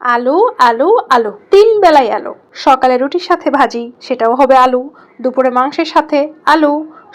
আলু আলু আলু, 3 বেলাই আলু। সকালে রুটির সাথে ভাজি, সেটাও হবে আলু। দুপুরে মাংসের সাথে আলু,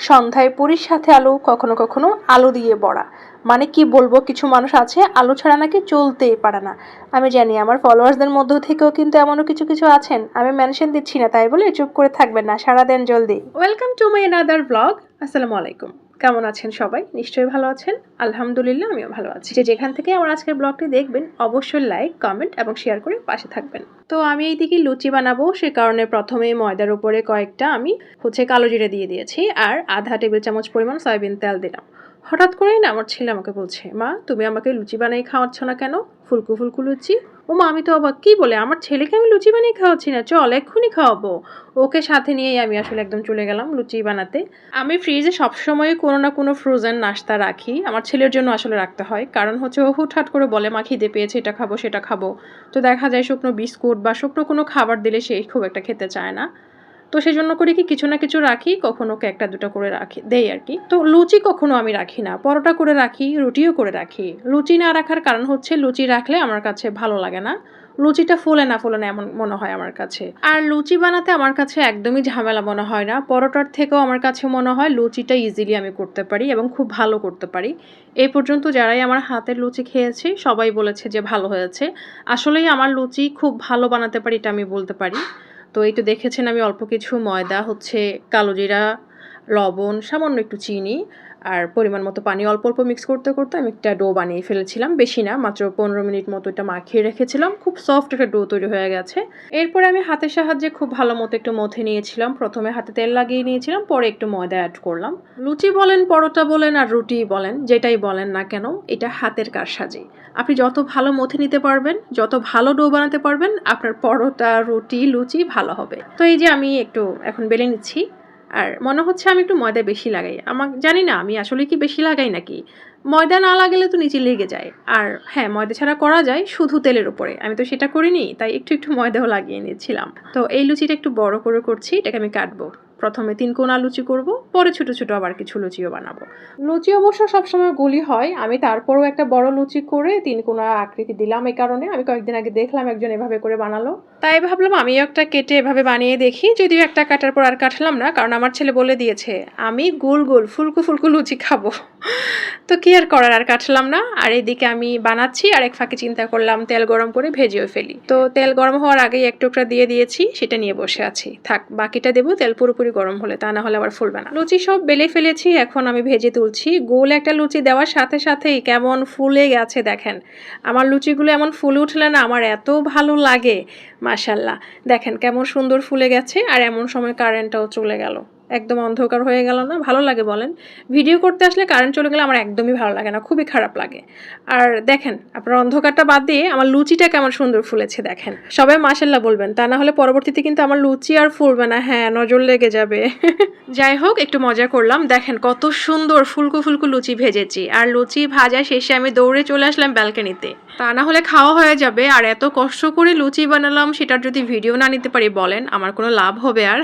সন্ধ্যায় পুরীর সাথে আলু, কখনো কখনো আলু দিয়ে বড়া। মানে কি বলবো, কিছু মানুষ আছে আলু ছাড়া নাকি চলতেই পারে না। আমি জানি আমার ফলোয়ার্সদের মধ্য থেকেও কিন্তু এমনও কিছু কিছু আছেন। আমি মেনশন দিচ্ছি না তাই বলে চুপ করে থাকবেন না, সারা দেন জলদি। Welcome to my another blog. আসসালামু আলাইকুম। কেমন আছেন সবাই? নিশ্চয়ই ভালো আছেন। আলহামদুলিল্লাহ আমিও ভালো আছি। যেখান থেকে আমার আজকের ব্লগটি দেখবেন অবশ্যই লাইক, কমেন্ট এবং শেয়ার করে পাশে থাকবেন। তো আমি এইদিকে লুচি বানাবো, সে কারণে প্রথমে ময়দার উপরে কয়েকটা আমি কালো জিরে দিয়ে দিয়েছি আর আধা টেবিল চামচ পরিমাণ সয়াবিন তেল দিলাম। হঠাৎ করেই না আমার ছেলে আমাকে বলছে, মা তুমি আমাকে লুচি বানিয়ে খাওয়াচ্ছ না কেন? ফুলকু ফুলকু লুচি। ও মা, আমি তো অবাক, কি বলে? আমার ছেলেকে আমি লুচি বানিয়ে খাওয়াচ্ছি না, চল এক্ষুনি খাওয়াবো। ওকে সাথে নিয়েই আমি আসলে একদম চলে গেলাম লুচি বানাতে। আমি ফ্রিজে সবসময় কোনো না কোনো ফ্রোজেন নাস্তা রাখি, আমার ছেলের জন্য আসলে রাখতে হয়। কারণ ও হুটহাট করে বলে, মা খিদে পেয়েছে, এটা খাবো সেটা খাবো। তো দেখা যায় শুকনো বিস্কুট বা শুকনো কোনো খাবার দিলে সে খুব একটা খেতে চায় না। তো সেই জন্য করি কি, কিছু না কিছু রাখি, কখনো একটা দুটো করে রাখি দেই আর কি। তো লুচি কখনো আমি রাখি না, পরোটা করে রাখি, রুটিও করে রাখি। লুচি না রাখার কারণ হচ্ছে, লুচি রাখলে আমার কাছে ভালো লাগে না, লুচিটা ফোলে না এমন মনে হয় আমার কাছে। আর লুচি বানাতে আমার কাছে একদমই ঝামেলা মনে হয় না, পরোটার থেকেও আমার কাছে মনে হয় লুচিটা ইজিলি আমি করতে পারি এবং খুব ভালো করতে পারি। এই পর্যন্ত যারাই আমার হাতের লুচি খেয়েছে সবাই বলেছে যে ভালো হয়েছে। আসলেই আমার লুচি খুব ভালো বানাতে পারি, এটা আমি বলতে পারি। তো এই তো দেখেছেন আমি অল্প কিছু ময়দা, কালো জিরা, লবণ, সামান্য একটু চিনি আর পরিমাণ মতো পানি অল্প অল্প মিক্স করতে করতে আমি একটা ডো বানিয়ে ফেলেছিলাম। বেশি না, মাত্র 15 মিনিট মতো এটা মাখিয়ে রেখেছিলাম। খুব সফট একটা ডো তৈরি হয়ে গেছে। এরপরে আমি হাতের সাহায্যে খুব ভালো মতো একটু মথে নিয়েছিলাম। প্রথমে হাতে তেল লাগিয়ে নিয়েছিলাম, পরে একটু ময়দা অ্যাড করলাম। লুচি বলেন, পরোটা বলেন আর রুটি বলেন, যেটাই বলেন না কেন, এটা হাতের কারসাজি। আপনি যত ভালো মথে নিতে পারবেন, যত ভালো ডো বানাতে পারবেন, আপনার পরোটা, রুটি, লুচি ভালো হবে। তো এই যে আমি একটু এখন বেলে নিচ্ছি। আর মনে হচ্ছে আমি একটু ময়দা বেশি লাগাই, জানি না আমি আসলে কি বেশি লাগাই নাকি। ময়দা না লাগালে তো নিচে লেগে যায়। আর হ্যাঁ, ময়দা ছাড়া করা যায় শুধু তেলের উপরে, আমি তো সেটা করিনি, তাই একটু একটু ময়দাও লাগিয়ে নিয়েছিলাম। তো এই লুচিটা একটু বড় করে করছি, এটাকে আমি কাটবো। প্রথমে 3 কোনা লুচি করব, পরে ছোট ছোট আবার কিছু লুচিও বানাবো। লুচি অবশ্য সবসময় গোলই হয়, আমি তারপরও একটা বড় লুচি করে 3 কোনা আকৃতি দিলাম। এই কারণে আমি কয়েকদিন আগে দেখলাম একজন এভাবে করে বানালো, তাই ভাবলাম আমিও একটা কেটে এভাবে বানিয়ে দেখি। যদিও একটা কাটার পর আর কাটলাম না, কারণ আমার ছেলে বলে দিয়েছে আমি গোল গোল ফুলকু ফুলকু লুচি খাবো। তো কি আর করার, আর কাটলাম না। আর এদিকে আমি বানাচ্ছি, আর এক ফাঁকে চিন্তা করলাম তেল গরম করে ভেজেও ফেলি। তো তেল গরম হওয়ার আগেই এক টুকরা দিয়ে দিয়েছি, সেটা নিয়ে বসে আছি। থাক, বাকিটা দেবো তেল পুরোপুরি গরম হলে, তা না হলে আবার ফুলবে না। লুচি সব বেলে ফেলেছি, এখন আমি ভেজে তুলছি। গোল একটা লুচি দেওয়ার সাথে সাথেই কেমন ফুলে গেছে দেখেন। আমার লুচিগুলো এমন ফুলে উঠলে না আমার এত ভালো লাগে, মাশাআল্লাহ। দেখেন কেমন সুন্দর ফুলে গেছে। আর এমন সময় কারেন্টটাও চলে গেল, একদম অন্ধকার হয়ে গেল না? ভালো লাগে বলেন? ভিডিও করতে আসলে কারেন্ট চলে গেলে আমার একদমই ভালো লাগে না, খুবই খারাপ লাগে। আর দেখেন, আপনার অন্ধকারটা বাদ দিয়ে আমার লুচিটা কেমন সুন্দর ফুলেছে দেখেন। সবাই মাশাআল্লাহ বলবেন, তা না হলে পরবর্তীতে কিন্তু আমার লুচি আর ফুলবে না, হ্যাঁ নজর লেগে যাবে। যাই হোক, একটু মজা করলাম। দেখেন কত সুন্দর ফুলকু ফুলকু লুচি ভেজেছি। আর লুচি ভাজা শেষে আমি দৌড়ে চলে আসলাম ব্যালকনিতে, তা না হলে খাওয়া হয়ে যাবে। আর এত কষ্ট করে লুচি বানালাম, সেটার যদি ভিডিও না নিতে পারি বলেন আমার কোনো লাভ হবে আর?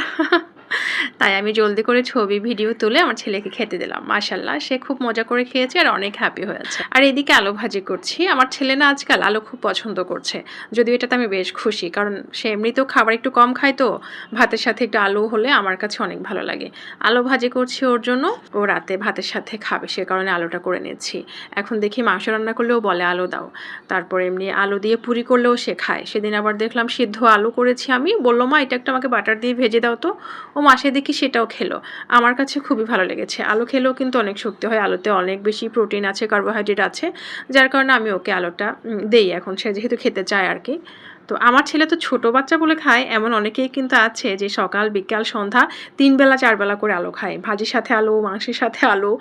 তাই আমি জলদি করে ছবি ভিডিও তুলে আমার ছেলেকে খেতে দিলাম। মাশাআল্লাহ, সে খুব মজা করে খেয়েছে আর অনেক হ্যাপি হয়েছে। আর এদিকে আলু ভাজি করছি। আমার ছেলে না আজকাল আলু খুব পছন্দ করছে, যদিও এটাতে আমি বেশ খুশি, কারণ সে এমনিতেও খাবার একটু কম খায়। তো ভাতের সাথে একটু আলু হলে আমার কাছে অনেক ভালো লাগে। আলু ভাজি করছি ওর জন্য, ও রাতে ভাতের সাথে খাবে, সে কারণে আলুটা করে নিচ্ছি। এখন দেখি মাংস রান্না করলেও বলে আলু দাও, তারপর এমনি আলু দিয়ে পুরি করলেও সে খায়। সেদিন আবার দেখলাম সিদ্ধ আলু করেছি আমি, বললো মা এটা একটু আমাকে বাটার দিয়ে ভেজে দাও তো। ও মাসে দেখি সেটাও খেলো, আমার কাছে খুবই ভালো লেগেছে। আলু খেলেও কিন্তু অনেক শক্তি হয়, আলুতে অনেক বেশি প্রোটিন আছে, কার্বোহাইড্রেট আছে, যার কারণে আমি ওকে আলুটা দেই এখন, সে যেহেতু খেতে চায় আর কি। তো আমার ছেলে তো ছোট বাচ্চা বলে খায়, এমন অনেকেই কিন্তু আছে যে সকাল বিকাল সন্ধ্যা 3 বেলা 4 বেলা করে আলু খায়, ভাজির সাথে আলু, মাংসের সাথে আলু,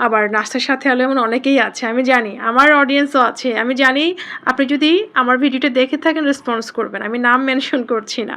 আবার নাস্তার সাথে আলু, এমন অনেকেই আছে। আমি জানি আমার অডিয়েন্সও আছে, আমি জানি। আপনি যদি আমার ভিডিওটা দেখে থাকেন রেসপন্স করবেন, আমি নাম মেনশন করছি না।